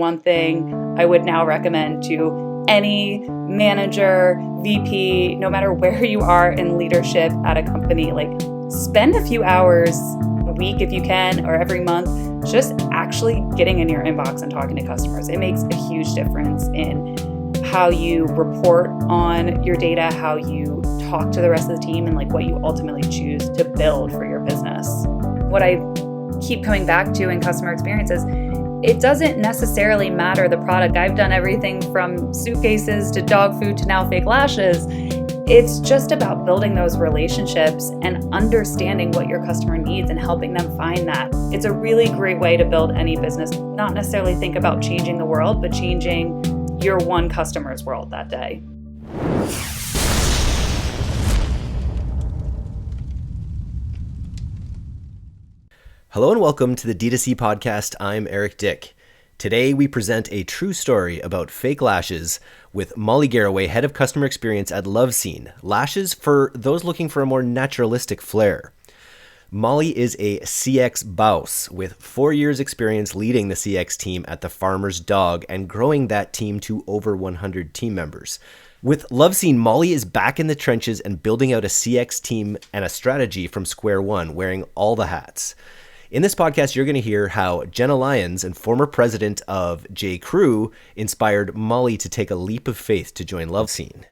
one thing I would now recommend to any manager, VP, no matter where you are in leadership at a company. Like, spend a few hours a week if you can, or every month, just actually getting in your inbox and talking to customers. It makes a huge difference in how you report on your data, how you talk to the rest of the team, and like what you ultimately choose to build for your business. What I keep coming back to in customer experience is it doesn't necessarily matter the product. I've done everything from suitcases to dog food to now fake lashes. It's just about building those relationships and understanding what your customer needs and helping them find that. It's a really great way to build any business. Not necessarily think about changing the world, but changing your one customer's world that day. Hello and welcome to the DTC Podcast. I'm Eric Dyck. Today we present a true story about fake lashes with Molly Garraway, Head of Customer Experience at LoveSeen. Lashes for those looking for a more naturalistic flair. Molly is a CX Bawse with 4 years experience leading the CX team at the Farmer's Dog and growing that team to over 100 team members. With LoveSeen, Molly is back in the trenches and building out a CX team and a strategy from square one, wearing all the hats. In this podcast, you're going to hear how Jenna Lyons and former president of J. Crew inspired Molly to take a leap of faith to join LoveSeen.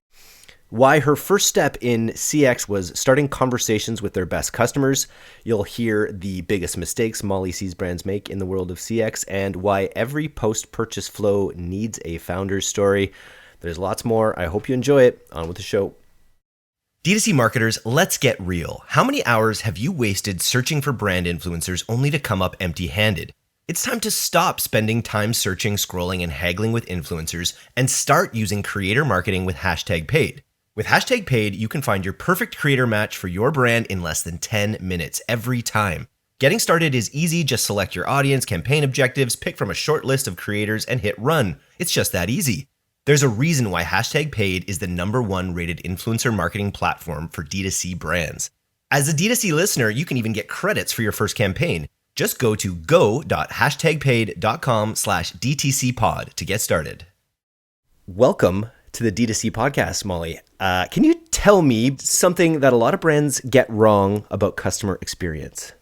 Why her first step in CX was starting conversations with their best customers. You'll hear the biggest mistakes Molly sees brands make in the world of CX and why every post-purchase flow needs a founder's story. There's lots more. I hope you enjoy it. On with the show. D2C marketers, let's get real. How many hours have you wasted searching for brand influencers only to come up empty-handed? It's time to stop spending time searching, scrolling, and haggling with influencers and start using creator marketing with #paid. With #paid, you can find your perfect creator match for your brand in less than 10 minutes every time. Getting started is easy. Just select your audience, campaign objectives, pick from a short list of creators, and hit run. It's just that easy. There's a reason why #paid is the #1 rated influencer marketing platform for D2C brands. As a D2C listener, you can even get credits for your first campaign. Just go to go.paid.com/DTCpod to get started. Welcome to the D2C podcast, Molly. Can you tell me something that a lot of brands get wrong about customer experience?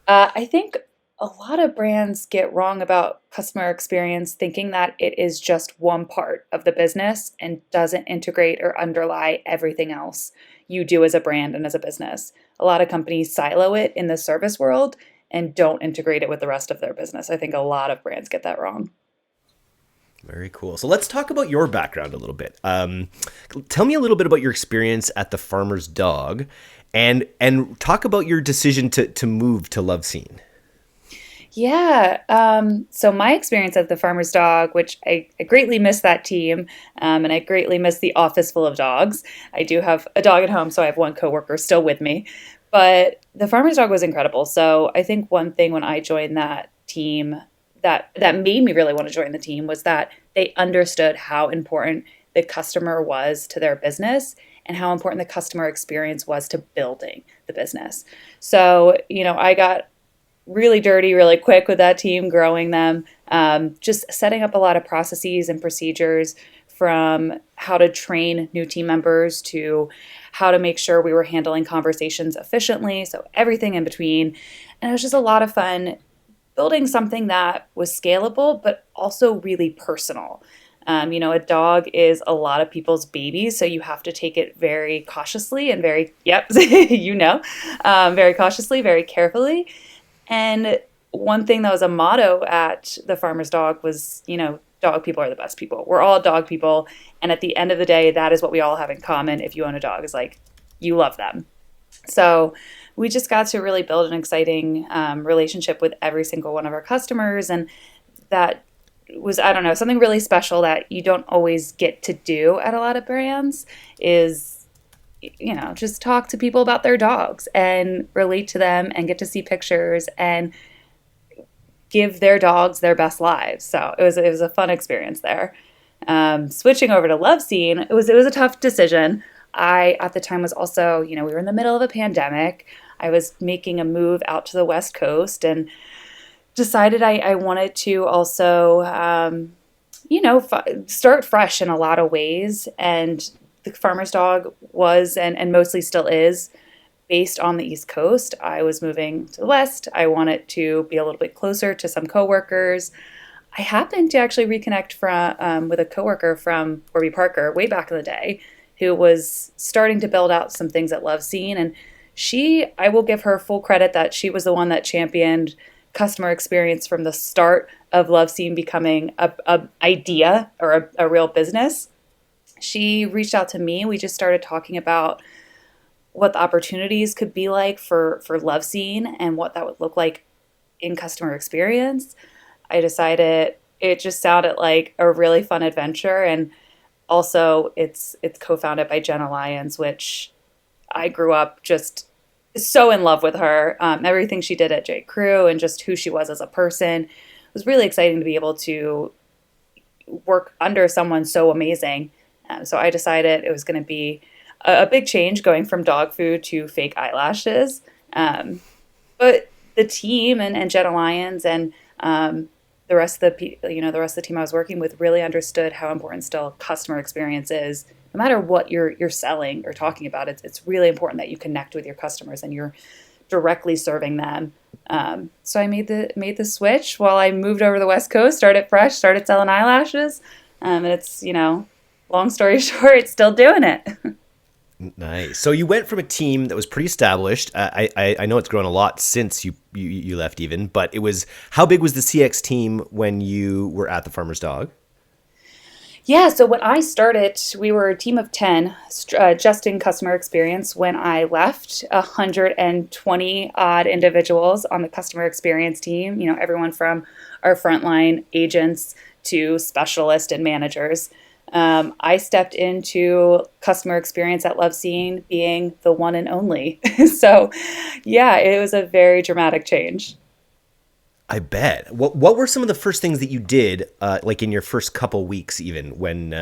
I think a lot of brands get wrong about customer experience thinking that it is just one part of the business and doesn't integrate or underlie everything else you do as a brand and as a business. A lot of companies silo it in the service world and don't integrate it with the rest of their business. I think a lot of brands get that wrong. Very cool. So let's talk about your background a little bit. Tell me a little bit about your experience at the Farmer's Dog and talk about your decision to move to LoveSeen. Yeah. So my experience at the Farmer's Dog, which I greatly miss that team, and I greatly miss the office full of dogs. I do have a dog at home, so I have one coworker still with me. But the Farmer's Dog was incredible. So I think one thing when I joined that team that made me really want to join the team was that they understood how important the customer was to their business and how important the customer experience was to building the business. So, I got really dirty, really quick with that team, growing them, just setting up a lot of processes and procedures from how to train new team members to how to make sure we were handling conversations efficiently. So everything in between. And it was just a lot of fun building something that was scalable, but also really personal. A dog is a lot of people's babies, so you have to take it very cautiously and very cautiously, very carefully. And one thing that was a motto at the Farmer's Dog was, dog people are the best people. We're all dog people. And at the end of the day, that is what we all have in common. If you own a dog, is like, you love them. So we just got to really build an exciting relationship with every single one of our customers. And that was, something really special that you don't always get to do at a lot of brands is, just talk to people about their dogs and relate to them and get to see pictures and give their dogs their best lives. So it was a fun experience there. Switching over to LoveSeen, it was a tough decision. I, at the time, was also, we were in the middle of a pandemic. I was making a move out to the West Coast and decided I wanted to also, start fresh in a lot of ways. And the Farmer's Dog was and mostly still is based on the East Coast. I was moving to the West. I wanted to be a little bit closer to some coworkers. I happened to actually reconnect with a coworker from Warby Parker way back in the day who was starting to build out some things at LoveSeen. And I will give her full credit that she was the one that championed customer experience from the start of LoveSeen becoming a idea or a real business. She reached out to me. We just started talking about what the opportunities could be like for LoveSeen and what that would look like in customer experience. I decided it just sounded like a really fun adventure. And also it's co-founded by Jenna Lyons, which I grew up just so in love with her. Everything she did at J. Crew and just who she was as a person. It was really exciting to be able to work under someone so amazing. So I decided it was going to be a big change going from dog food to fake eyelashes. But the team and Jenna Lyons and the rest of the team I was working with really understood how important still customer experience is. No matter what you're selling or talking about, it's really important that you connect with your customers and you're directly serving them. So I made the switch while I moved over to the West Coast, started fresh, started selling eyelashes. And it's, long story short, it's still doing it. Nice. So you went from a team that was pretty established. I know it's grown a lot since you left even, but how big was the CX team when you were at the Farmer's Dog? Yeah, so when I started, we were a team of 10, just in customer experience. When I left, 120 odd individuals on the customer experience team, everyone from our frontline agents to specialists and managers. I stepped into customer experience at LoveSeen being the one and only. So yeah, it was a very dramatic change. I bet. What were some of the first things that you did, like in your first couple weeks, even when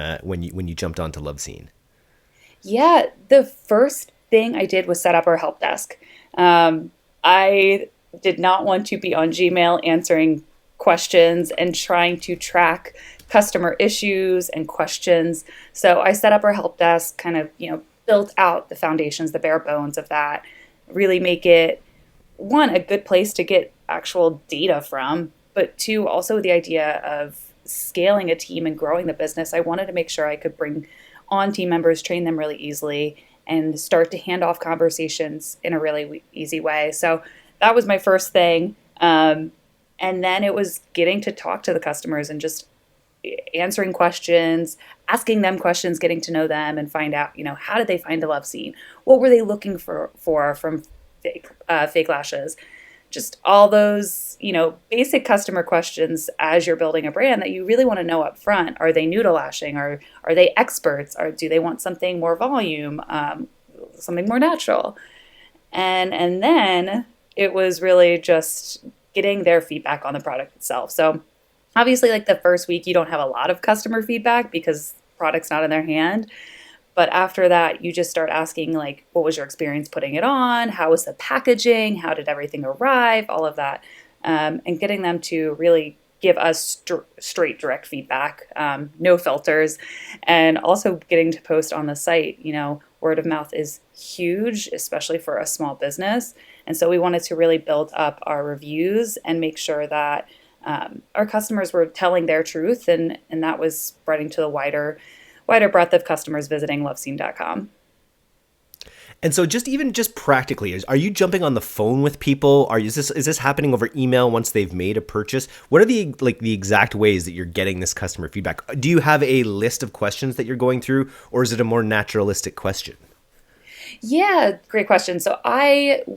you jumped onto LoveSeen? Yeah, the first thing I did was set up our help desk. I did not want to be on Gmail answering questions and trying to track customer issues and questions. So I set up our help desk, kind of, built out the foundations, the bare bones of that, really make it, one, a good place to get actual data from, but two, also the idea of scaling a team and growing the business. I wanted to make sure I could bring on team members, train them really easily, and start to hand off conversations in a really easy way. So that was my first thing. And then it was getting to talk to the customers and just answering questions, asking them questions, getting to know them and find out, how did they find a LoveSeen? What were they looking for from fake lashes? Just all those, basic customer questions as you're building a brand that you really want to know up front. Are they new to lashing? Are they experts? Or do they want something more volume, something more natural? And then it was really just getting their feedback on the product itself. So obviously, like the first week, you don't have a lot of customer feedback because the product's not in their hand. But after that, you just start asking, like, what was your experience putting it on? How was the packaging? How did everything arrive? All of that. And getting them to really give us straight, direct feedback, no filters. And also getting to post on the site. Word of mouth is huge, especially for a small business. And so we wanted to really build up our reviews and make sure that our customers were telling their truth. And that was spreading to the wider breadth of customers visiting loveseen.com. And so just practically, are you jumping on the phone with people? Is this happening over email once they've made a purchase? What are the exact ways that you're getting this customer feedback? Do you have a list of questions that you're going through, or is it a more naturalistic question? Yeah, great question. So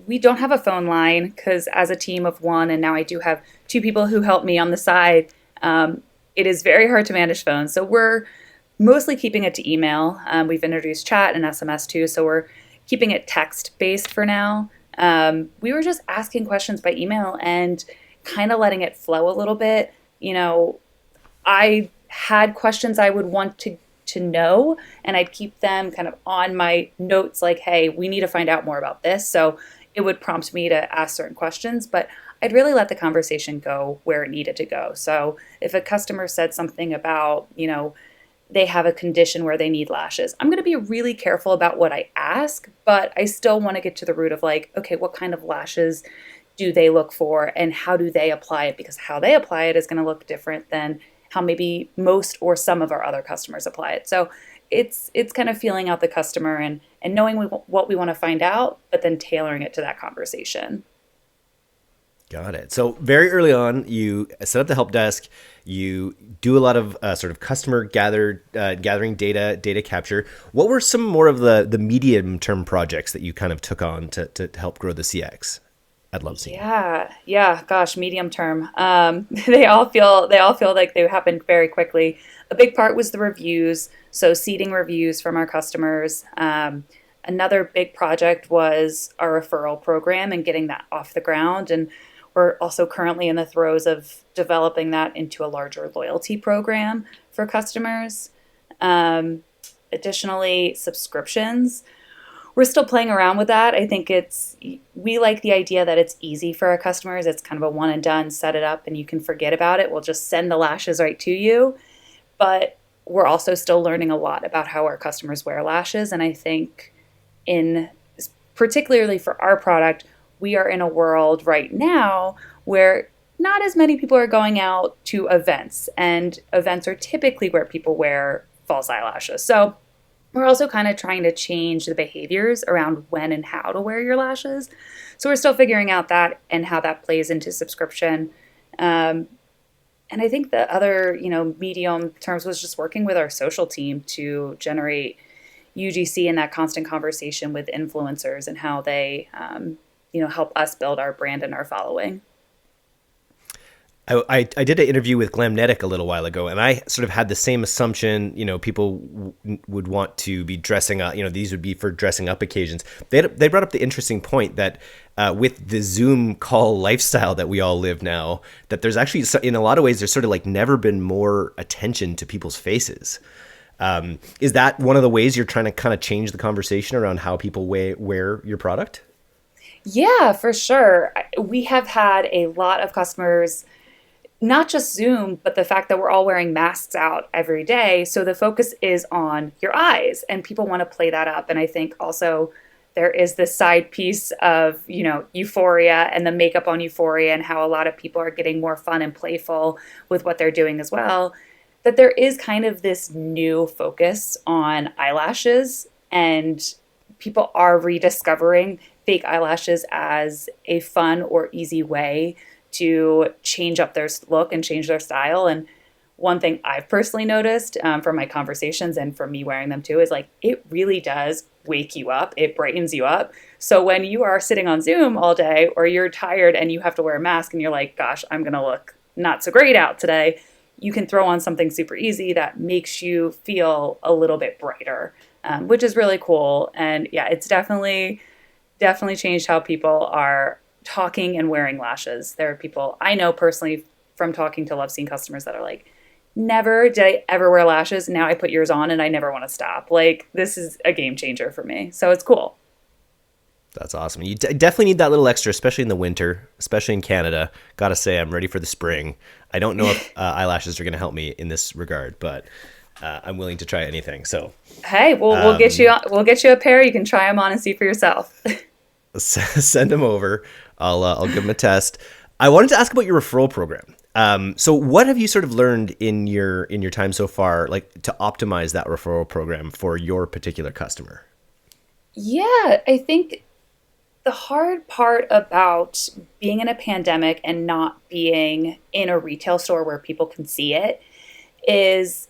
we don't have a phone line because as a team of one, and now I do have two people who help me on the side, it is very hard to manage phones. So we're mostly keeping it to email. We've introduced chat and SMS too, so we're keeping it text-based for now. We were just asking questions by email and kind of letting it flow a little bit. I had questions I would want to know, and I'd keep them kind of on my notes like, hey, we need to find out more about this. So it would prompt me to ask certain questions, but I'd really let the conversation go where it needed to go. So if a customer said something about, they have a condition where they need lashes, I'm going to be really careful about what I ask, but I still want to get to the root of like, okay, what kind of lashes do they look for and how do they apply it? Because how they apply it is going to look different than how maybe most or some of our other customers apply it. So it's kind of feeling out the customer and knowing what we want to find out, but then tailoring it to that conversation. Got it. So very early on, you set up the help desk. You do a lot of sort of customer gathering data capture. What were some more of the medium term projects that you kind of took on to help grow the CX at LoveSeen? Yeah. Gosh, medium term. They all feel like they happened very quickly. A big part was the reviews. So seeding reviews from our customers. Another big project was our referral program and getting that off the ground. And we're also currently in the throes of developing that into a larger loyalty program for customers. Additionally, subscriptions. We're still playing around with that. I think we like the idea that it's easy for our customers. It's kind of a one and done, set it up and you can forget about it. We'll just send the lashes right to you. But we're also still learning a lot about how our customers wear lashes. And I think particularly for our product, we are in a world right now where not as many people are going out to events, and events are typically where people wear false eyelashes. So we're also kind of trying to change the behaviors around when and how to wear your lashes. So we're still figuring out that and how that plays into subscription. And I think the other, medium terms was just working with our social team to generate UGC and that constant conversation with influencers and how they help us build our brand and our following. I did an interview with Glamnetic a little while ago, and I sort of had the same assumption, people would want to be dressing up, these would be for dressing up occasions. They brought up the interesting point that with the Zoom call lifestyle that we all live now, that there's actually, in a lot of ways, there's sort of like never been more attention to people's faces. Is that one of the ways you're trying to kind of change the conversation around how people wear your product? Yeah, for sure. We have had a lot of customers, not just Zoom, but the fact that we're all wearing masks out every day. So the focus is on your eyes and people want to play that up. And I think also there is this side piece of, euphoria and the makeup on euphoria and how a lot of people are getting more fun and playful with what they're doing as well. That there is kind of this new focus on eyelashes and people are rediscovering fake eyelashes as a fun or easy way to change up their look and change their style. And one thing I've personally noticed from my conversations and from me wearing them too is like, it really does wake you up. It brightens you up. So when you are sitting on Zoom all day or you're tired and you have to wear a mask and you're like, gosh, I'm going to look not so great out today, you can throw on something super easy that makes you feel a little bit brighter, which is really cool. And yeah, it's definitely changed how people are talking and wearing lashes. There are people I know personally from talking to LoveSeen customers that are like, never did I ever wear lashes. Now I put yours on and I never want to stop. Like, this is a game changer for me. So it's cool. That's awesome. You definitely need that little extra, especially in the winter, especially in Canada. Gotta say, I'm ready for the spring. I don't know if eyelashes are going to help me in this regard, but I'm willing to try anything. So, hey, we'll get you a pair. You can try them on and see for yourself. Send them over. I'll give them a test. I wanted to ask about your referral program. So what have you sort of learned in your time so far, like to optimize that referral program for your particular customer? Yeah, I think the hard part about being in a pandemic and not being in a retail store where people can see it is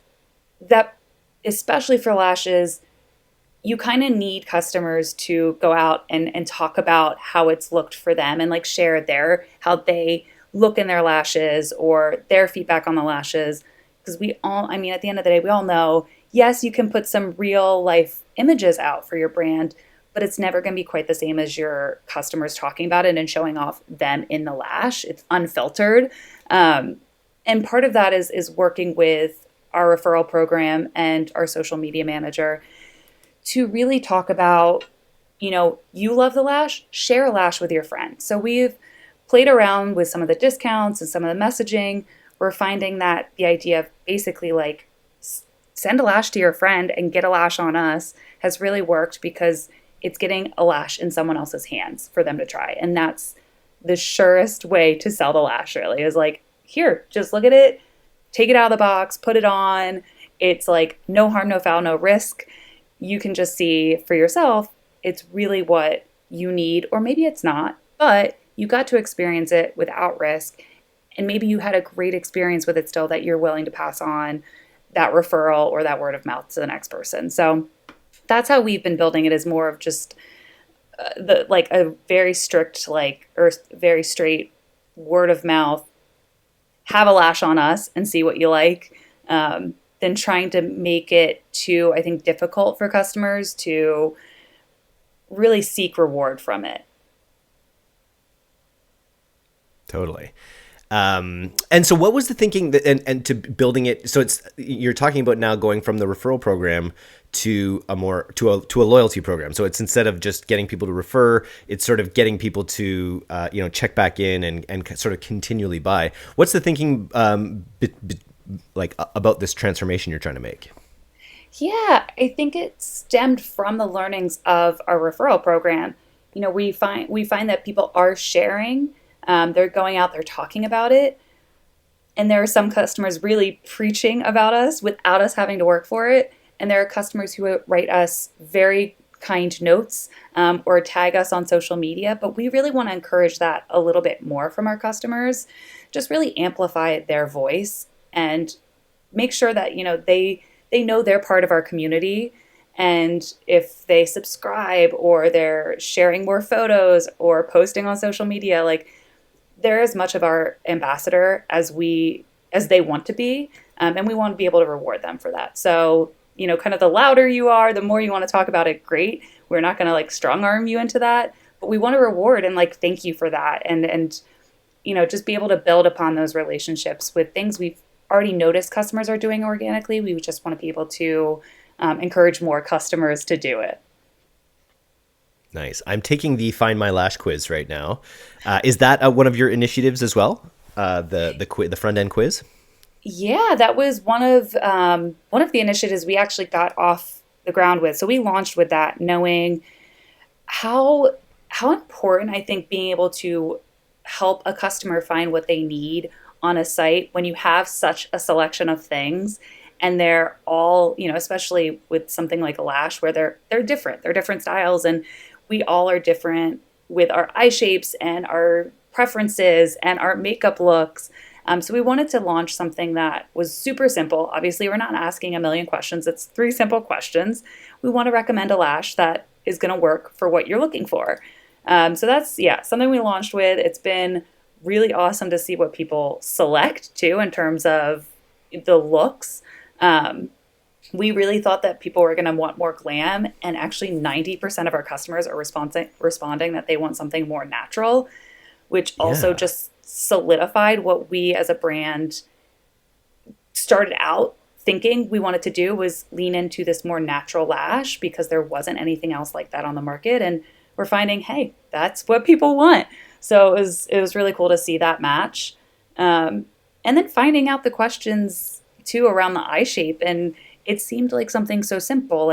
that, especially for lashes, you kind of need customers to go out and talk about how it's looked for them and like share how they look in their lashes or their feedback on the lashes. Because at the end of the day, we all know, yes, you can put some real life images out for your brand, but it's never going to be quite the same as your customers talking about it and showing off them in the lash. It's unfiltered. And part of that is working with our referral program and our social media manager to really talk about, you love the lash, share a lash with your friend. So we've played around with some of the discounts and some of the messaging, we're finding that the idea of basically like send a lash to your friend and get a lash on us has really worked, because it's getting a lash in someone else's hands for them to try. And that's the surest way to sell the lash, really, is like, here, just look at it, take it out of the box, put it on. It's like no harm, no foul, no risk. You can just see for yourself, it's really what you need, or maybe it's not, but you got to experience it without risk. And maybe you had a great experience with it still, that you're willing to pass on that referral or that word of mouth to the next person. So that's how we've been building it, is more of just a very strict, or very straight word of mouth, have a lash on us and see what you like, than trying to make it too, I think, difficult for customers to really seek reward from it. Totally. And so what was the thinking and to building it? So you're talking about now going from the referral program to a loyalty program. So it's, instead of just getting people to refer, it's sort of getting people to, check back in and sort of continually buy. What's the thinking, about this transformation you're trying to make? Yeah, I think it stemmed from the learnings of our referral program. We find that people are sharing. They're going out, they're talking about it. And there are some customers really preaching about us without us having to work for it. And there are customers who write us very kind notes, or tag us on social media. But we really want to encourage that a little bit more from our customers. Just really amplify their voice and make sure that, they know they're part of our community. And if they subscribe, or they're sharing more photos or posting on social media, they're as much of our ambassador as they want to be. And we want to be able to reward them for that. So, kind of the louder you are, the more you want to talk about it, great. We're not going to strong arm you into that, but we want to reward and thank you for that. And just be able to build upon those relationships with things we've already noticed customers are doing organically. We just want to be able to encourage more customers to do it. Nice. I'm taking the Find My Lash quiz right now. Is that one of your initiatives as well? The front end quiz? Yeah, that was one of the initiatives we actually got off the ground with. So we launched with that, knowing how important, I think, being able to help a customer find what they need on a site when you have such a selection of things. And they're all, especially with something like a lash, where they're different. They're different styles, and we all are different with our eye shapes and our preferences and our makeup looks. So we wanted to launch something that was super simple. Obviously, we're not asking a million questions. It's 3 simple questions. We want to recommend a lash that is going to work for what you're looking for. So that's, something we launched with. It's been really awesome to see what people select too, in terms of the looks. We really thought that people were going to want more glam, and actually 90% of our customers are responding that they want something more natural, which also just solidified what we as a brand started out thinking we wanted to do, was lean into this more natural lash, because there wasn't anything else like that on the market. And we're finding, hey, that's what people want. So it was really cool to see that match. And then finding out the questions too around the eye shape. And it seemed like something so simple.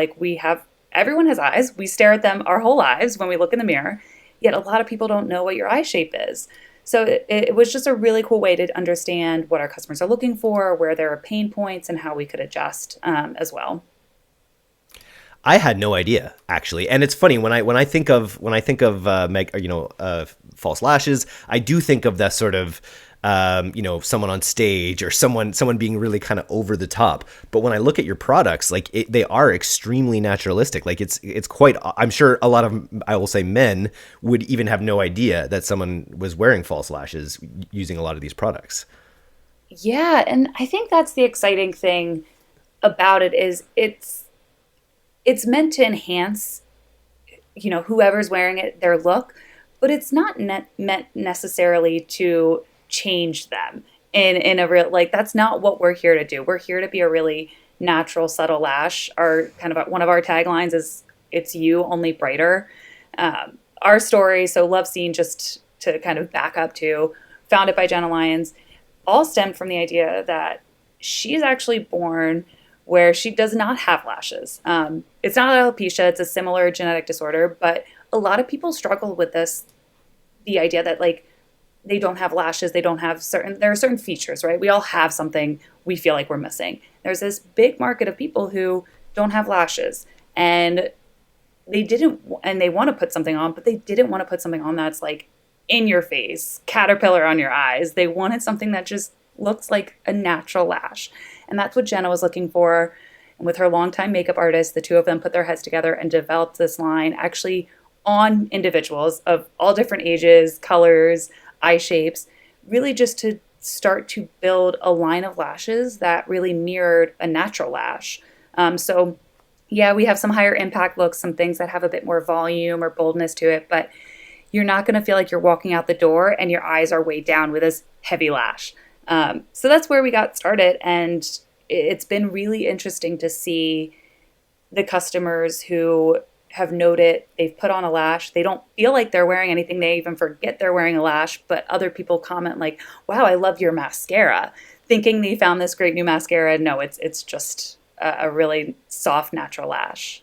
Everyone has eyes. We stare at them our whole lives when we look in the mirror. Yet a lot of people don't know what your eye shape is. So it was just a really cool way to understand what our customers are looking for, where there are pain points, and how we could adjust as well. I had no idea, actually, and it's funny when I think of false lashes, I do think of that sort of someone on stage, or someone being really kind of over the top. But when I look at your products, they are extremely naturalistic. It's quite, I'm sure a lot of, I will say, men would even have no idea that someone was wearing false lashes using a lot of these products. Yeah. And I think that's the exciting thing about it, is it's meant to enhance, whoever's wearing it, their look, but it's not meant necessarily to change them in a real, that's not what we're here to do. We're here to be a really natural, subtle lash. Our kind of one of our taglines is, it's you, only brighter. Our story, so LoveSeen just to kind of back up to, founded by Jenna Lyons, all stemmed from the idea that she's actually born where she does not have lashes. It's not alopecia, it's a similar genetic disorder, but a lot of people struggle with this, the idea that like they don't have lashes, there are certain features, right? We all have something we feel like we're missing. There's this big market of people who don't have lashes, and they want to put something on, but they didn't want to put something on that's like in your face, caterpillar on your eyes. They wanted something that just looks like a natural lash. And that's what Jenna was looking for. And with her longtime makeup artist, the two of them put their heads together and developed this line actually on individuals of all different ages, colors, eye shapes, really just to start to build a line of lashes that really mirrored a natural lash. So yeah, we have some higher impact looks, some things that have a bit more volume or boldness to it, but you're not going to feel like you're walking out the door and your eyes are weighed down with this heavy lash. So that's where we got started. And it's been really interesting to see the customers who have noted they've put on a lash. They don't feel like they're wearing anything. They even forget they're wearing a lash, but other people comment like, wow, I love your mascara, thinking they found this great new mascara. No, it's just a really soft, natural lash.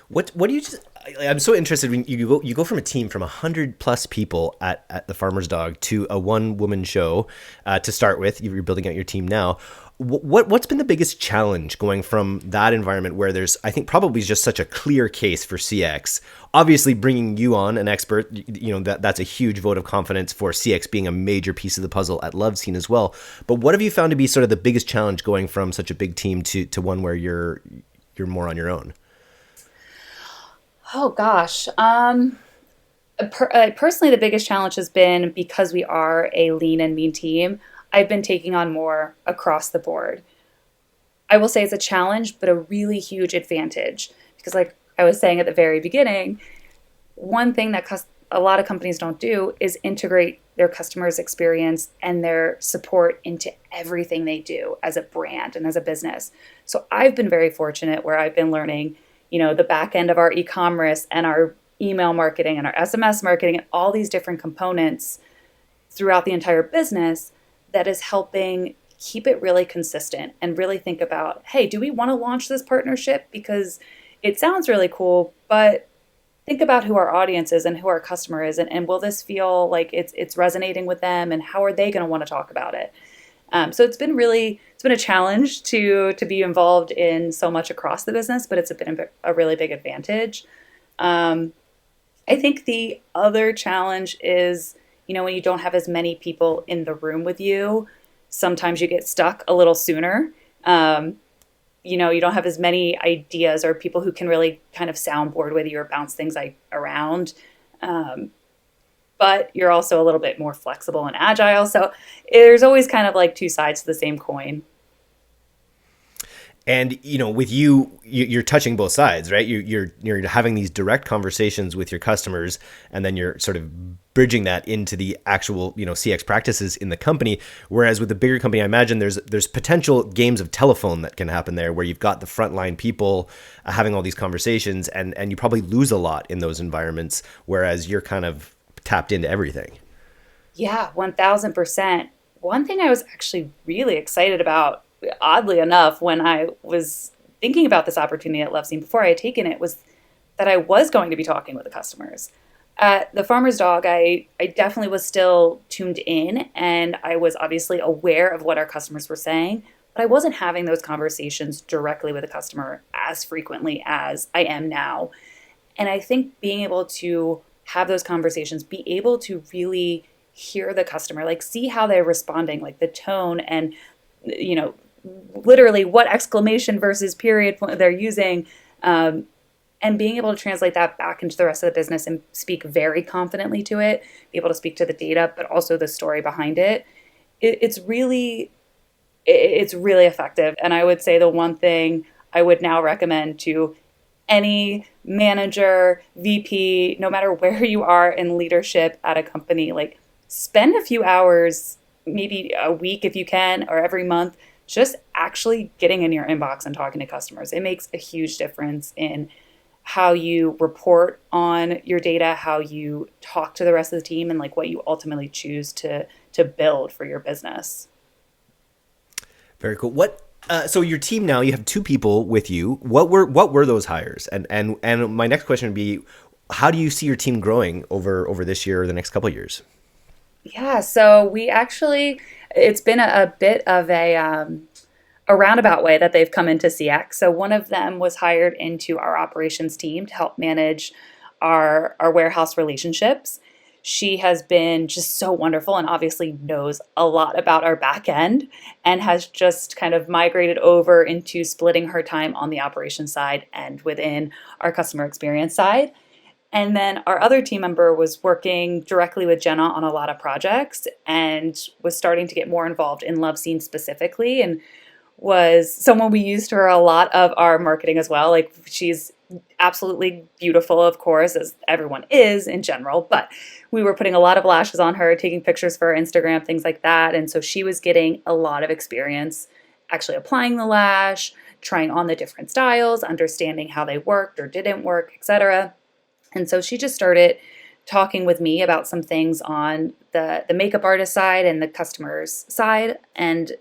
What do you just? I'm so interested when you go from a team from 100+ people at the Farmer's Dog to a one-woman show to start with. You're building out your team now. What's been the biggest challenge going from that environment where there's, I think, probably just such a clear case for CX? Obviously, bringing you on, an expert, that's a huge vote of confidence for CX being a major piece of the puzzle at LoveSeen as well. But what have you found to be sort of the biggest challenge going from such a big team to one where you're more on your own? Oh gosh. Personally, the biggest challenge has been because we are a lean and mean team. I've been taking on more across the board. I will say it's a challenge, but a really huge advantage because, like I was saying at the very beginning, one thing that a lot of companies don't do is integrate their customers' experience and their support into everything they do as a brand and as a business. So I've been very fortunate where I've been learning the back end of our e-commerce and our email marketing and our SMS marketing and all these different components throughout the entire business that is helping keep it really consistent and really think about, hey, do we want to launch this partnership? Because it sounds really cool, but think about who our audience is and who our customer is, and will this feel like it's resonating with them, and how are they going to want to talk about it? So it's been a challenge to be involved in so much across the business, but it's been a really big advantage. I think the other challenge is, when you don't have as many people in the room with you, sometimes you get stuck a little sooner. You don't have as many ideas or people who can really kind of soundboard with you or bounce things around. But you're also a little bit more flexible and agile. So there's always kind of like two sides to the same coin. And, with you're touching both sides, right? You're having these direct conversations with your customers, and then you're sort of bridging that into the actual, CX practices in the company. Whereas with the bigger company, I imagine there's potential games of telephone that can happen there, where you've got the frontline people having all these conversations, and you probably lose a lot in those environments, whereas you're kind of tapped into everything. Yeah, 1000%. One thing I was actually really excited about, oddly enough, when I was thinking about this opportunity at LoveSeen before I had taken it, was that I was going to be talking with the customers. At the Farmer's Dog, I definitely was still tuned in, and I was obviously aware of what our customers were saying, but I wasn't having those conversations directly with the customer as frequently as I am now. And I think being able to have those conversations, be able to really hear the customer, like see how they're responding, like the tone and, literally what exclamation versus period point they're using, and being able to translate that back into the rest of the business and speak very confidently to it, be able to speak to the data, but also the story behind it. It's really effective. And I would say the one thing I would now recommend to any manager, VP, no matter where you are in leadership at a company, like spend a few hours, maybe a week if you can, or every month, just actually getting in your inbox and talking to customers. It makes a huge difference in how you report on your data, how you talk to the rest of the team, and like what you ultimately choose to build for your business. Very cool. So your team now, you have 2 people with you. What were those hires? And my next question would be, how do you see your team growing over this year or the next couple of years? Yeah, so it's been a bit of a roundabout way that they've come into CX. So one of them was hired into our operations team to help manage our warehouse relationships. She has been just so wonderful and obviously knows a lot about our back end and has just kind of migrated over into splitting her time on the operations side and within our customer experience side. And then our other team member was working directly with Jenna on a lot of projects and was starting to get more involved in LoveSeen specifically, and was someone we used for a lot of our marketing as well. Like, she's absolutely beautiful, of course, as everyone is in general, but we were putting a lot of lashes on her, taking pictures for her Instagram, things like that. And so she was getting a lot of experience actually applying the lash, trying on the different styles, understanding how they worked or didn't work, etc. And so she just started talking with me about some things on the makeup artist side and the customer's side, and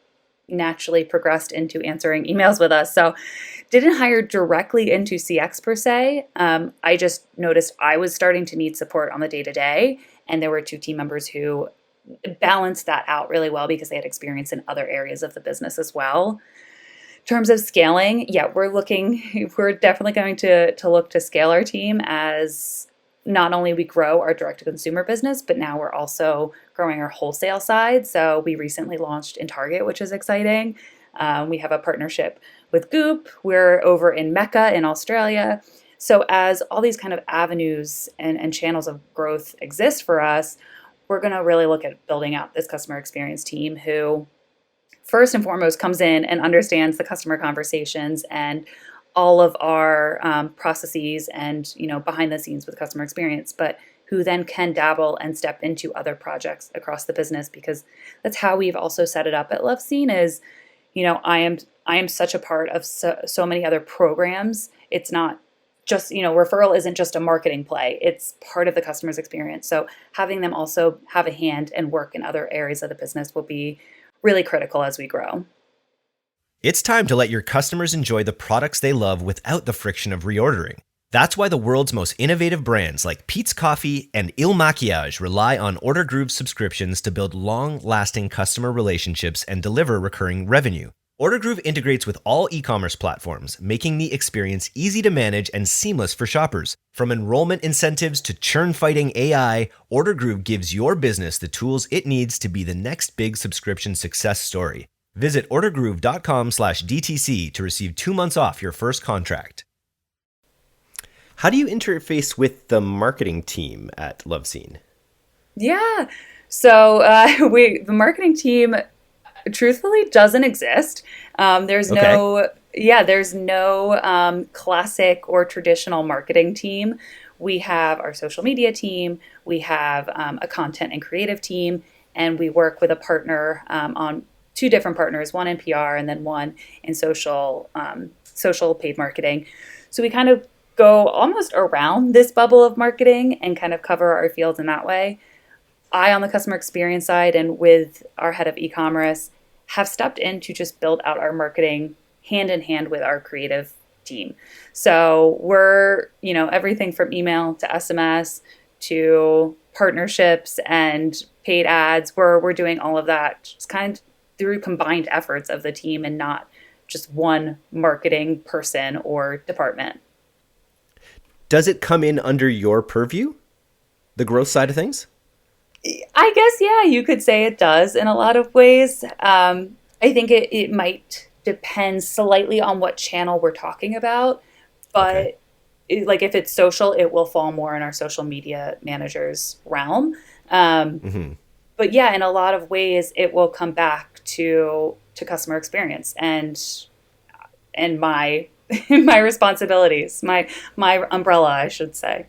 naturally progressed into answering emails with us. So didn't hire directly into CX per se. I just noticed I was starting to need support on the day-to-day, and there were 2 team members who balanced that out really well because they had experience in other areas of the business as well. In terms of scaling, yeah, we're definitely going to look to scale our team as not only we grow our direct-to-consumer business, but now we're also growing our wholesale side. So we recently launched in Target, which is exciting. We have a partnership with Goop. We're over in Mecca in Australia. So as all these kind of avenues and channels of growth exist for us, we're going to really look at building out this customer experience team who first and foremost comes in and understands the customer conversations and all of our processes and, behind the scenes with customer experience, but who then can dabble and step into other projects across the business, because that's how we've also set it up at LoveSeen is, I am such a part of so many other programs. It's not just, referral isn't just a marketing play. It's part of the customer's experience. So having them also have a hand and work in other areas of the business will be really critical as we grow. It's time to let your customers enjoy the products they love without the friction of reordering. That's why the world's most innovative brands like Peet's Coffee and Il Maquillage rely on Order Groove subscriptions to build long-lasting customer relationships and deliver recurring revenue. Order Groove integrates with all e-commerce platforms, making the experience easy to manage and seamless for shoppers. From enrollment incentives to churn-fighting AI, Order Groove gives your business the tools it needs to be the next big subscription success story. Visit ordergroove.com/DTC to receive 2 months off your first contract. How do you interface with the marketing team at LoveSeen? Yeah. So the marketing team truthfully doesn't exist. There's no classic or traditional marketing team. We have our social media team. We have a content and creative team, and we work with a partner on 2 different partners, one in PR and then one in social paid marketing. So we kind of go almost around this bubble of marketing and kind of cover our fields in that way. I, on the customer experience side and with our head of e-commerce, have stepped in to just build out our marketing hand in hand with our creative team. So we're, everything from email to SMS to partnerships and paid ads. We're doing all of that just kind of through combined efforts of the team and not just one marketing person or department. Does it come in under your purview, the growth side of things? I guess, yeah, you could say it does in a lot of ways. I think it might depend slightly on what channel we're talking about, but if it's social, it will fall more in our social media manager's realm. But yeah, in a lot of ways, it will come back to customer experience and my my responsibilities, my umbrella, I should say.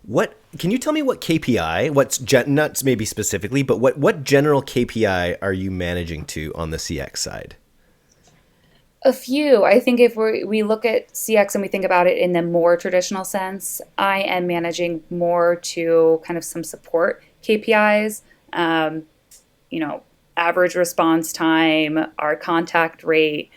What can you tell me? What KPI? Not maybe specifically, but what general KPI are you managing to on the CX side? A few. I think if we look at CX and we think about it in the more traditional sense, I am managing more to kind of some support KPIs, um, average response time, our contact rate,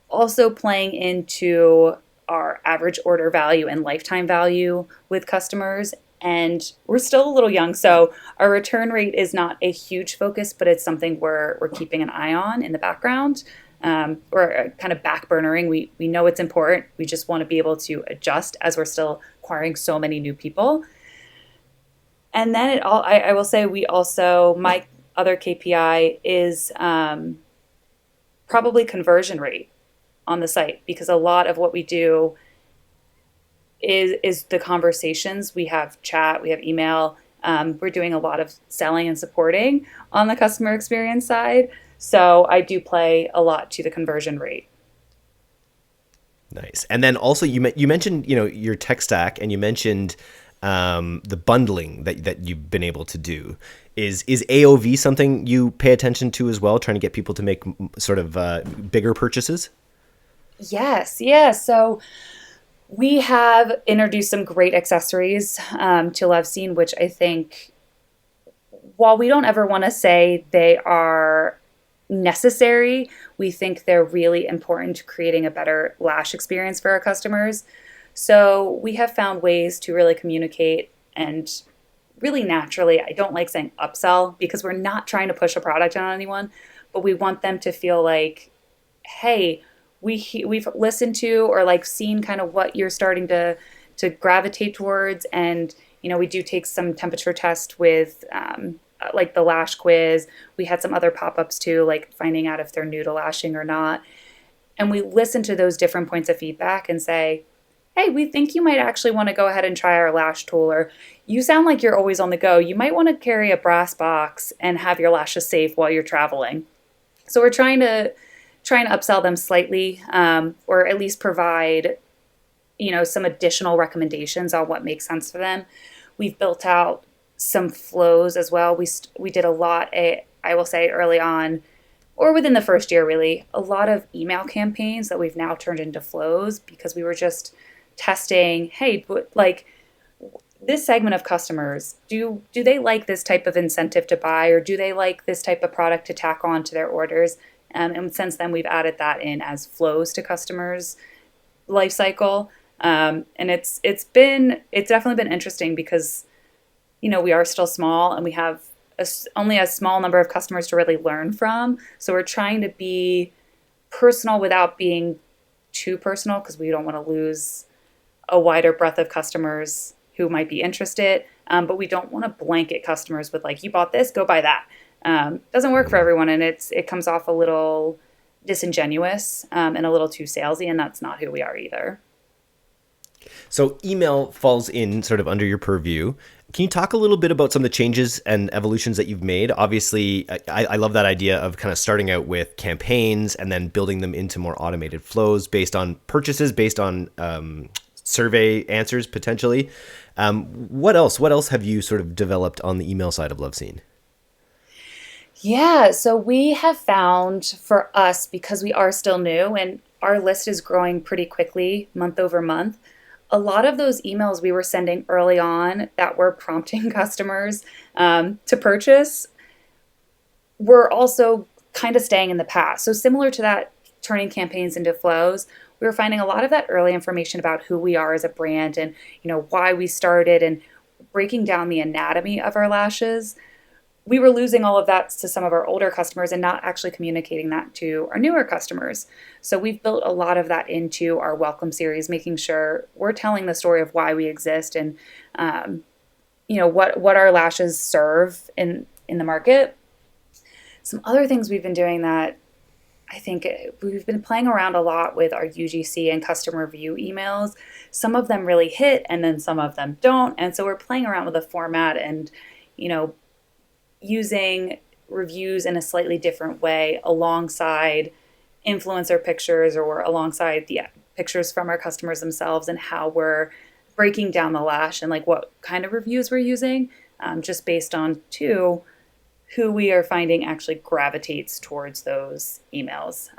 also playing into our average order value and lifetime value with customers. And we're still a little young, so our return rate is not a huge focus, but it's something we're keeping an eye on in the background. Or kind of backburnering. We know it's important. We just want to be able to adjust as we're still acquiring so many new people. And then I will say my other KPI is probably conversion rate on the site, because a lot of what we do is the conversations. We have chat, we have email. We're doing a lot of selling and supporting on the customer experience side. So I do play a lot to the conversion rate. Nice. And then also you mentioned, your tech stack, and you mentioned the bundling that you've been able to do. Is AOV something you pay attention to as well, trying to get people to make sort of bigger purchases? Yes. Yeah. So we have introduced some great accessories to LoveSeen, which I think, while we don't ever want to say they are necessary, we think they're really important to creating a better lash experience for our customers. So we have found ways to really communicate and really naturally, I don't like saying upsell, because we're not trying to push a product on anyone, but we want them to feel like, hey, we've listened to or like seen kind of what you're starting to gravitate towards. And, we do take some temperature test with like the lash quiz. We had some other pop-ups too, like finding out if they're new to lashing or not. And we listen to those different points of feedback and say, hey, we think you might actually want to go ahead and try our lash tool, or you sound like you're always on the go. You might want to carry a brass box and have your lashes safe while you're traveling. So we're trying to upsell them slightly, or at least provide, some additional recommendations on what makes sense for them. We've built out some flows as well. We did a lot, I will say early on, or within the first year really, a lot of email campaigns that we've now turned into flows, because we were just testing, hey, like this segment of customers, do they like this type of incentive to buy, or do they like this type of product to tack on to their orders? And since then, we've added that in as flows to customers' life cycle. And it's definitely been interesting, because we are still small and we have only a small number of customers to really learn from. So we're trying to be personal without being too personal, because we don't want to lose a wider breadth of customers who might be interested. But we don't want to blanket customers with like, you bought this, go buy that. Doesn't work for everyone, and it comes off a little disingenuous and a little too salesy, and that's not who we are either. So email falls in sort of under your purview. Can you talk a little bit about some of the changes and evolutions that you've made? Obviously, I love that idea of kind of starting out with campaigns and then building them into more automated flows based on purchases, based on survey answers potentially. What else have you sort of developed on the email side of LoveSeen? Yeah, so we have found for us, because we are still new and our list is growing pretty quickly month over month, a lot of those emails we were sending early on that were prompting customers to purchase were also kind of staying in the past. So similar to that, turning campaigns into flows, we were finding a lot of that early information about who we are as a brand and why we started, and breaking down the anatomy of our lashes. We were losing all of that to some of our older customers and not actually communicating that to our newer customers. So we've built a lot of that into our welcome series, making sure we're telling the story of why we exist and what our lashes serve in the market. Some other things we've been doing that I think we've been playing around a lot with our UGC and customer review emails. Some of them really hit and then some of them don't. And so we're playing around with the format and, using reviews in a slightly different way alongside influencer pictures or alongside the pictures from our customers themselves, and how we're breaking down the lash and like what kind of reviews we're using, just based on who we are finding actually gravitates towards those emails.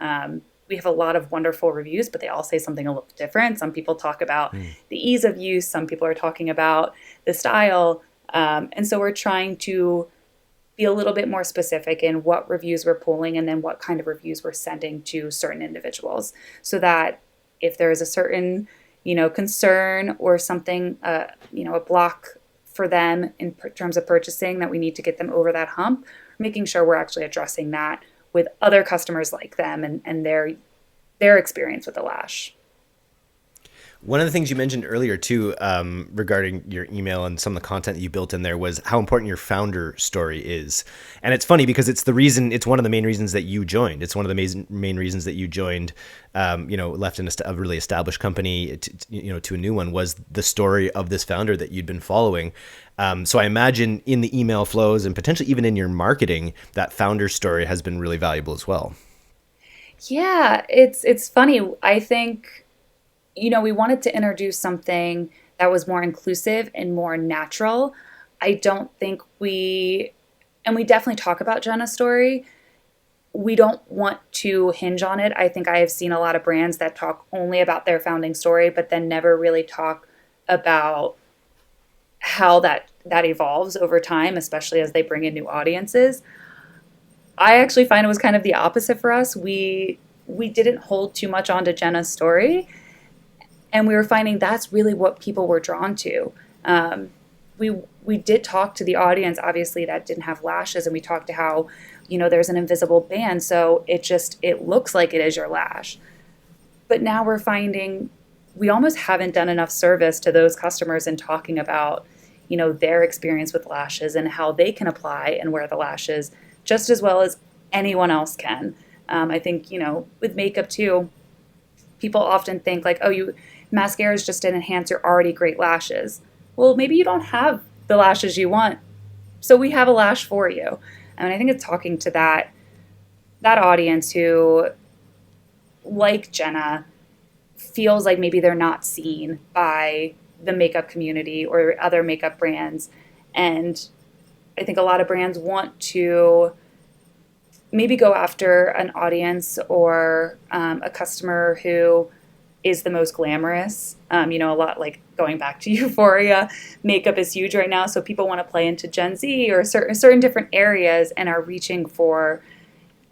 we have a lot of wonderful reviews, but they all say something a little different. Some people talk about the ease of use. Some people are talking about the style. And so we're trying to be a little bit more specific in what reviews we're pulling and then what kind of reviews we're sending to certain individuals, so that if there is a certain, concern or something, a block for them in terms of purchasing, that we need to get them over that hump, making sure we're actually addressing that with other customers like them and their experience with the lash. One of the things you mentioned earlier too, regarding your email and some of the content that you built in there, was how important your founder story is. And it's funny because it's one of the main reasons that you joined. It's one of the main reasons that you joined, left a really established company to a new one, was the story of this founder that you'd been following. So I imagine in the email flows and potentially even in your marketing, that founder story has been really valuable as well. Yeah, it's funny. I think, we wanted to introduce something that was more inclusive and more natural. I don't think we definitely talk about Jenna's story. We don't want to hinge on it. I think I have seen a lot of brands that talk only about their founding story, but then never really talk about how that evolves over time, especially as they bring in new audiences. I actually find it was kind of the opposite for us. We didn't hold too much onto Jenna's story. And we were finding that's really what people were drawn to. We did talk to the audience, obviously, that didn't have lashes, and we talked to how, there's an invisible band, so it looks like it is your lash. But now we're finding we almost haven't done enough service to those customers in talking about, their experience with lashes and how they can apply and wear the lashes just as well as anyone else can. I think, with makeup too, people often think like, mascara is just to enhance your already great lashes. Well, maybe you don't have the lashes you want, so we have a lash for you. And I think it's talking to that audience who, like Jenna, feels like maybe they're not seen by the makeup community or other makeup brands. And I think a lot of brands want to maybe go after an audience or a customer who is the most glamorous. A lot like going back to Euphoria, makeup is huge right now. So people want to play into Gen Z or certain different areas and are reaching for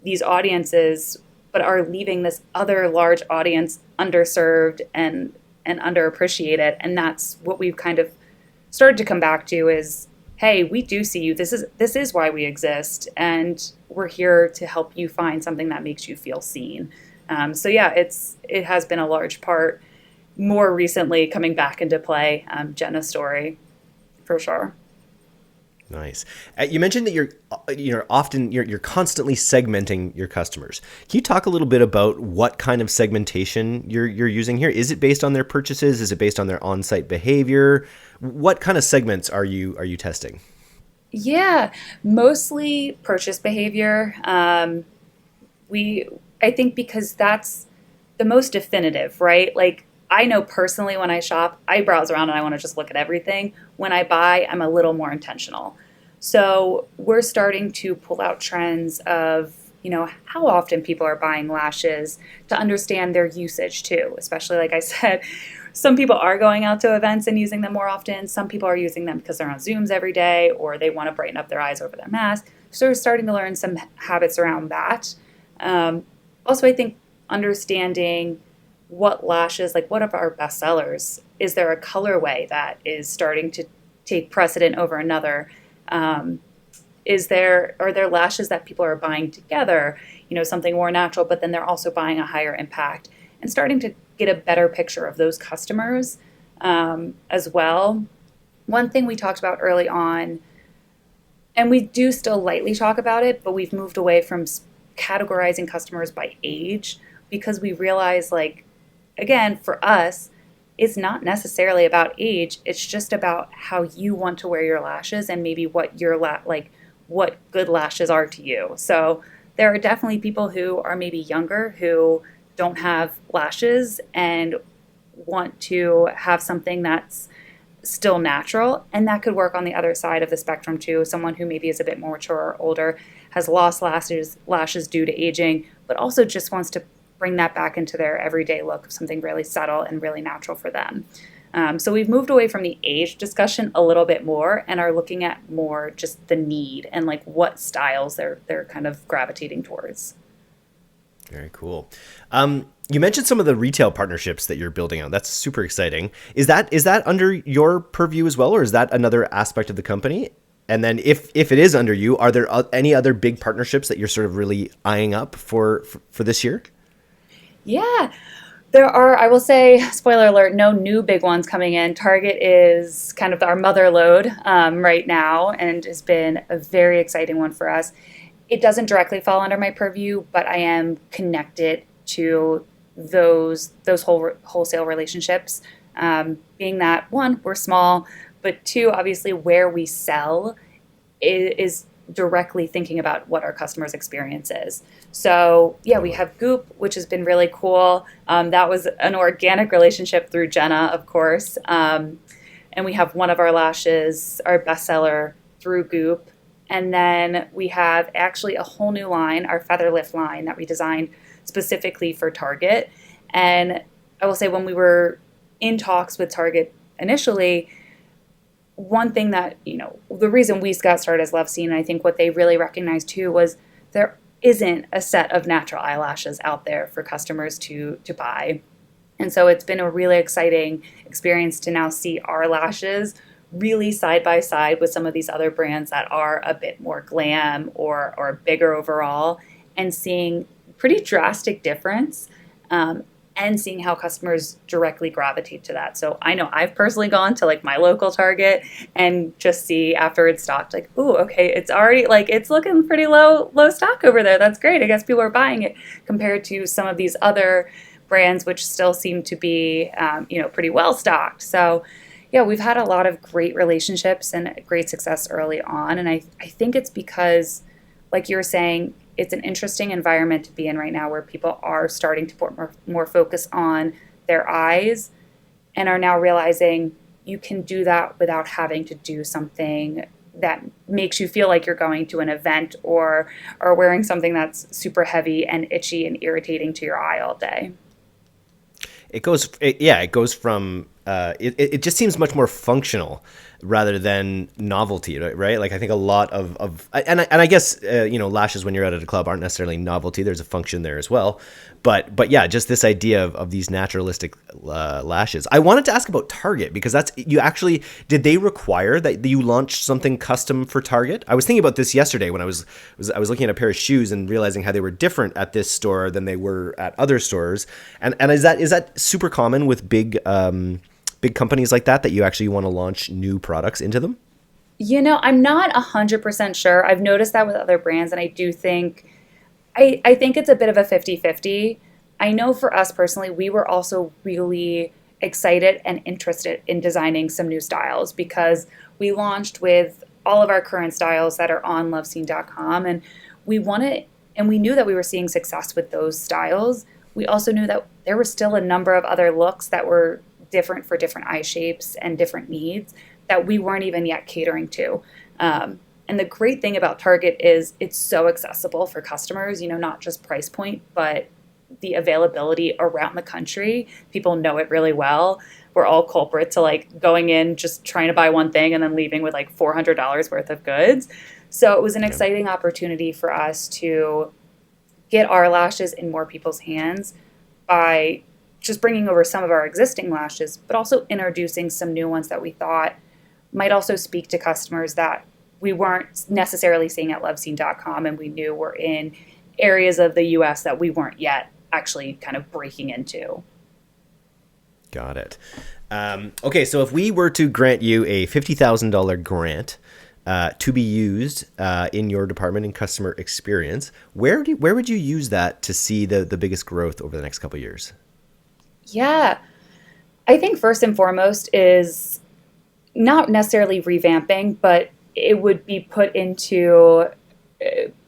these audiences, but are leaving this other large audience underserved and underappreciated. And that's what we've kind of started to come back to is, hey, we do see you. This is why we exist. And we're here to help you find something that makes you feel seen. So yeah, it has been a large part more recently coming back into play, Jenna's story, for sure. Nice. You mentioned that you're constantly segmenting your customers. Can you talk a little bit about what kind of segmentation you're using here? Is it based on their purchases? Is it based on their on-site behavior? What kind of segments are you testing? Yeah, mostly purchase behavior. I think because that's the most definitive, right? Like, I know personally when I shop, I browse around and I want to just look at everything. When I buy, I'm a little more intentional. So we're starting to pull out trends of, how often people are buying lashes to understand their usage too. Especially, like I said, some people are going out to events and using them more often. Some people are using them because they're on Zooms every day or they want to brighten up their eyes over their mask. So we're starting to learn some habits around that. Also, I think understanding what lashes, like what are our best sellers? Is there a colorway that is starting to take precedent over another? Are there lashes that people are buying together, something more natural, but then they're also buying a higher impact, and starting to get a better picture of those customers as well. One thing we talked about early on, and we do still lightly talk about it, but we've moved away from categorizing customers by age, because we realize, like, again, for us, it's not necessarily about age. It's just about how you want to wear your lashes and maybe what your what good lashes are to you. So there are definitely people who are maybe younger who don't have lashes and want to have something that's still natural, and that could work on the other side of the spectrum too. Someone who maybe is a bit more mature or older, has lost lashes due to aging, but also just wants to bring that back into their everyday look of something really subtle and really natural for them. So we've moved away from the age discussion a little bit more and are looking at more just the need and like what styles they're kind of gravitating towards. Very cool. You mentioned some of the retail partnerships that you're building out. That's super exciting. Is that under your purview as well, or is that another aspect of the company? And then if it is under you, are there any other big partnerships that you're sort of really eyeing up for this year? Yeah, there are, I will say, spoiler alert, no new big ones coming in. Target is kind of our mother lode right now and has been a very exciting one for us. It doesn't directly fall under my purview, but I am connected to those wholesale relationships. Being that, one, we're small, but two, obviously where we sell is directly thinking about what our customers' experience is. So yeah, we have Goop, which has been really cool. That was an organic relationship through Jenna, of course. And we have one of our lashes, our bestseller, through Goop. And then we have actually a whole new line, our Feather Lift line that we designed specifically for Target. And I will say when we were in talks with Target initially, one thing that, the reason we got started as LoveSeen, and I think what they really recognized too, was there isn't a set of natural eyelashes out there for customers to buy. And so it's been a really exciting experience to now see our lashes really side by side with some of these other brands that are a bit more glam or bigger overall, and seeing pretty drastic difference and seeing how customers directly gravitate to that. So I know I've personally gone to like my local Target and just see after it's stocked, like, ooh, okay, it's already like, it's looking pretty low stock over there. That's great. I guess people are buying it compared to some of these other brands, which still seem to be, pretty well stocked. So yeah, we've had a lot of great relationships and great success early on. And I think it's because, like you were saying, it's an interesting environment to be in right now where people are starting to put more focus on their eyes and are now realizing you can do that without having to do something that makes you feel like you're going to an event or wearing something that's super heavy and itchy and irritating to your eye all day. It goes from it just seems much more functional rather than novelty, right? Like I think a lot of and I guess lashes when you're out at a club aren't necessarily novelty. There's a function there as well, but yeah, just this idea of these naturalistic lashes. I wanted to ask about Target because did they require that you launch something custom for Target? I was thinking about this yesterday when I was looking at a pair of shoes and realizing how they were different at this store than they were at other stores. And is that super common with big companies like that you actually want to launch new products into them? I'm not 100% sure. I've noticed that with other brands, and I do think, I think it's a bit of a 50-50. I know for us personally, we were also really excited and interested in designing some new styles because we launched with all of our current styles that are on LoveSeen.com, and we knew that we were seeing success with those styles. We also knew that there were still a number of other looks that were different for different eye shapes and different needs that we weren't even yet catering to. And the great thing about Target is it's so accessible for customers, not just price point, but the availability around the country. People know it really well. We're all culprit to like going in, just trying to buy one thing and then leaving with like $400 worth of goods. So it was an exciting opportunity for us to get our lashes in more people's hands by just bringing over some of our existing lashes, but also introducing some new ones that we thought might also speak to customers that we weren't necessarily seeing at LoveSeen.com, and we knew were in areas of the U.S. that we weren't yet actually kind of breaking into. Got it. Okay, so if we were to grant you a $50,000 grant to be used in your department in customer experience, where would you use that to see the biggest growth over the next couple of years? Yeah, I think first and foremost is not necessarily revamping, but it would be put into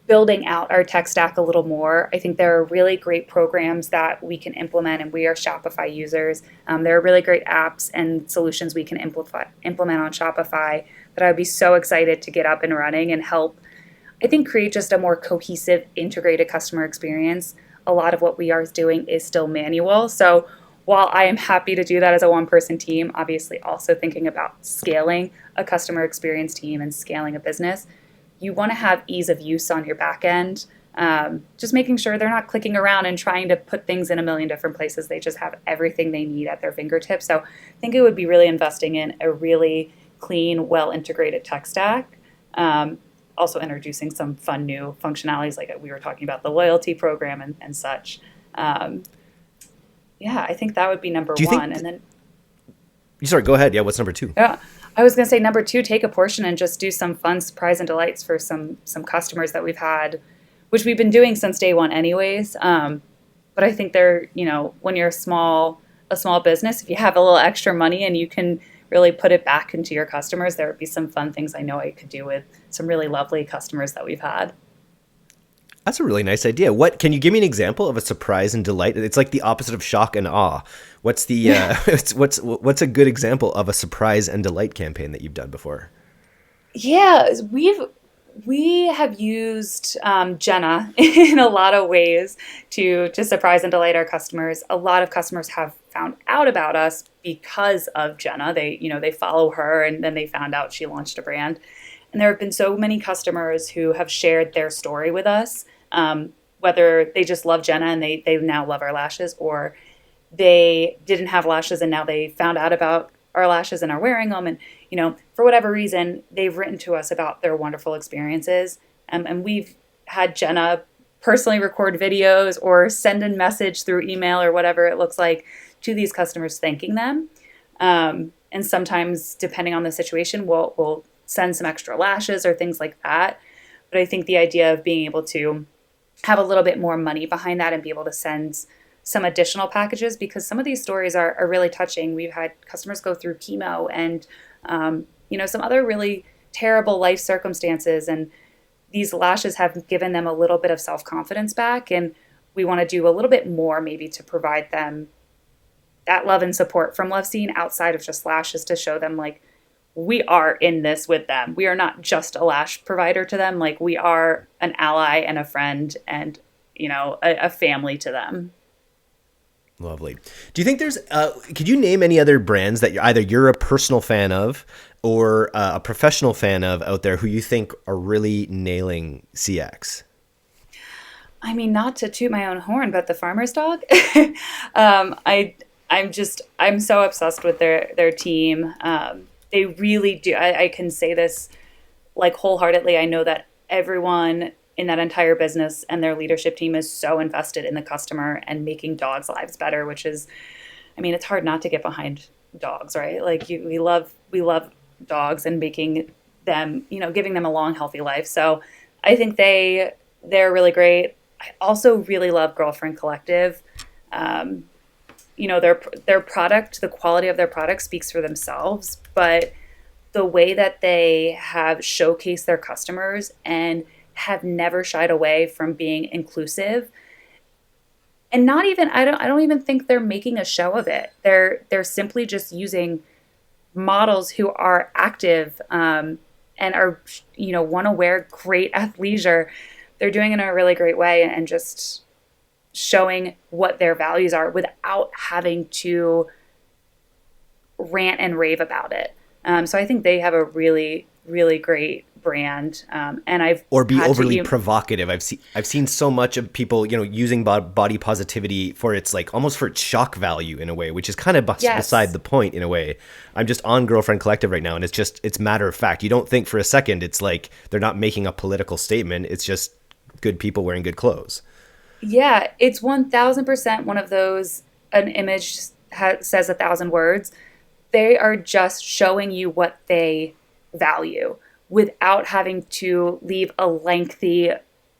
building out our tech stack a little more. I think there are really great programs that we can implement, and we are Shopify users. There are really great apps and solutions we can implement on Shopify that I'd be so excited to get up and running and help, I think, create just a more cohesive, integrated customer experience. a lot of what we are doing is still manual. So while I am happy to do that as a one-person team, obviously also thinking about scaling a customer experience team and scaling a business, you want to have ease of use on your back end. Just making sure they're not clicking around and trying to put things in a million different places. They just have everything they need at their fingertips. So I think it would be really investing in a really clean, well-integrated tech stack. Also introducing some fun new functionalities, like we were talking about the loyalty program and such. Yeah, I think that would be number one. And then, sorry, go ahead. Yeah, what's number two? Yeah, I was going to say number two, take a portion and just do some fun surprise and delights for some customers that we've had, which we've been doing since day one, anyways. But I think they're, when you're a small business, if you have a little extra money and you can really put it back into your customers, there would be some fun things I know I could do with some really lovely customers that we've had. That's a really nice idea. What can you give me an example of a surprise and delight? It's like the opposite of shock and awe. What's the what's a good example of a surprise and delight campaign that you've done before? Yeah, we have used Jenna in a lot of ways to surprise and delight our customers. A lot of customers have found out about us because of Jenna. They follow her, and then they found out she launched a brand. And there have been so many customers who have shared their story with us, whether they just love Jenna and they now love our lashes, or they didn't have lashes and now they found out about our lashes and are wearing them. And, for whatever reason, they've written to us about their wonderful experiences. And we've had Jenna personally record videos or send a message through email or whatever it looks like to these customers, thanking them. And sometimes, depending on the situation, we'll send some extra lashes or things like that. But I think the idea of being able to have a little bit more money behind that and be able to send some additional packages, because some of these stories are really touching. We've had customers go through chemo and, some other really terrible life circumstances. And these lashes have given them a little bit of self-confidence back. And we want to do a little bit more maybe to provide them that love and support from LoveSeen outside of just lashes, to show them like, we are in this with them. We are not just a lash provider to them. Like, we are an ally and a friend and, a family to them. Lovely. Do you think there's, could you name any other brands that either you're a personal fan of or a professional fan of out there who you think are really nailing CX? I mean, not to toot my own horn, but the Farmer's Dog. I'm so obsessed with their team. They really do. I can say this like wholeheartedly. I know that everyone in that entire business and their leadership team is so invested in the customer and making dogs' lives better, which is, it's hard not to get behind dogs, right? Like we love dogs and making them, giving them a long, healthy life. So I think they're really great. I also really love Girlfriend Collective. Their product, the quality of their product speaks for themselves, but the way that they have showcased their customers and have never shied away from being inclusive, and not even, I don't even think they're making a show of it. They're simply just using models who are active, and are, want to wear great athleisure. They're doing it in a really great way and just showing what their values are without having to rant and rave about it. So I think they have a really, really great brand. And I've or be overly provocative. I've seen so much of people, using body positivity for its like almost for its shock value in a way, which is kind of beside the point in a way. I'm just on Girlfriend Collective right now, and it's matter of fact. You don't think for a second it's like they're not making a political statement. It's just good people wearing good clothes. Yeah, it's 1000% one of those, an image says 1,000 words. They are just showing you what they value without having to leave a lengthy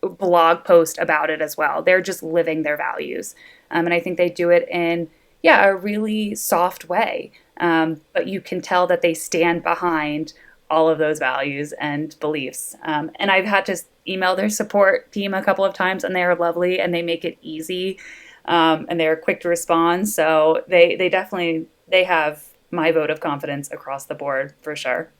blog post about it as well. They're just living their values. And I think they do it in, a really soft way. But you can tell that they stand behind all of those values and beliefs. And I've had to email their support team a couple of times, and they are lovely and they make it easy. And they're quick to respond. So they have my vote of confidence across the board for sure.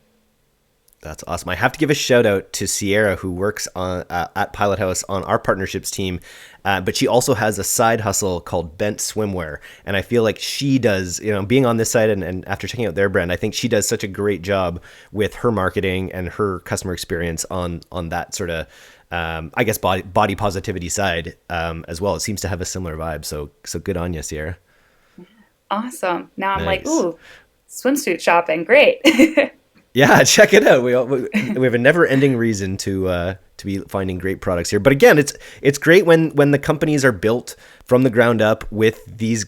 That's awesome. I have to give a shout out to Sierra, who works on at Pilot House on our partnerships team, but she also has a side hustle called Bent Swimwear, and I feel like she does, being on this side and after checking out their brand, I think she does such a great job with her marketing and her customer experience on that sort of, I guess, body positivity side as well. It seems to have a similar vibe. So good on you, Sierra. Awesome. Now I'm Nice. like, ooh, swimsuit shopping. Great. Yeah, check it out. We have a never-ending reason to be finding great products here. But again, it's great when the companies are built from the ground up with these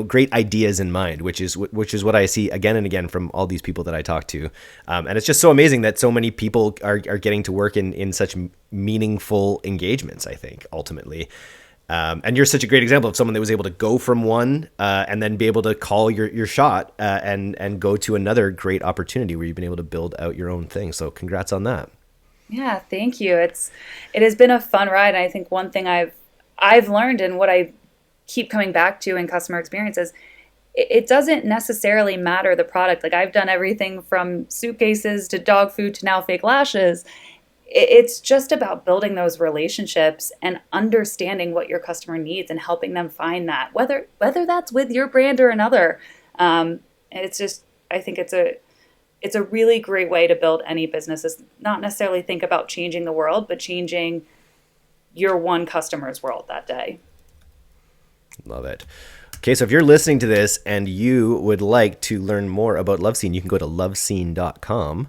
great ideas in mind, which is what I see again and again from all these people that I talk to. And it's just so amazing that so many people are getting to work in such meaningful engagements, I think, ultimately. And you're such a great example of someone that was able to go from one and then be able to call your shot and go to another great opportunity where you've been able to build out your own thing. So congrats on that. Yeah, thank you. It has been a fun ride. And I think one thing I've learned and what I keep coming back to in customer experience is it doesn't necessarily matter the product. Like I've done everything from suitcases to dog food to now fake lashes. It's just about building those relationships and understanding what your customer needs and helping them find that, whether that's with your brand or another. It's just, I think it's a really great way to build any business. Is not necessarily think about changing the world, but changing your one customer's world that day. Love it. Okay, so if you're listening to this and you would like to learn more about LoveSeen, you can go to loveseen.com.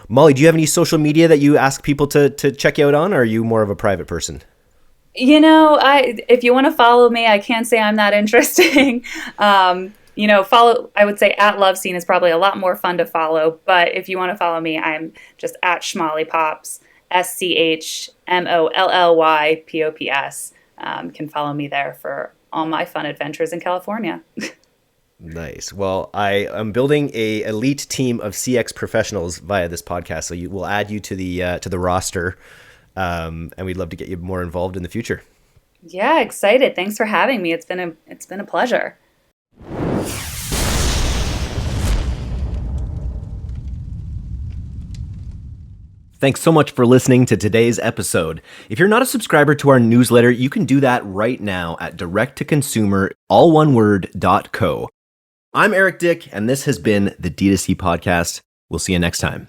Molly, do you have any social media that you ask people to check you out on, or are you more of a private person? If you want to follow me, I can't say I'm that interesting. Follow, I would say at LoveSeen is probably a lot more fun to follow. But if you want to follow me, I'm just at Schmollypops, SCHMOLLYPOPS. Can follow me there for all my fun adventures in California. Nice. Well, I am building a elite team of CX professionals via this podcast, so we'll add you to the roster, and we'd love to get you more involved in the future. Yeah, excited. Thanks for having me. It's been a pleasure. Thanks so much for listening to today's episode. If you're not a subscriber to our newsletter, you can do that right now at direct-to-consumer, all one word, .co. I'm Eric Dyck, and this has been the D2C Podcast. We'll see you next time.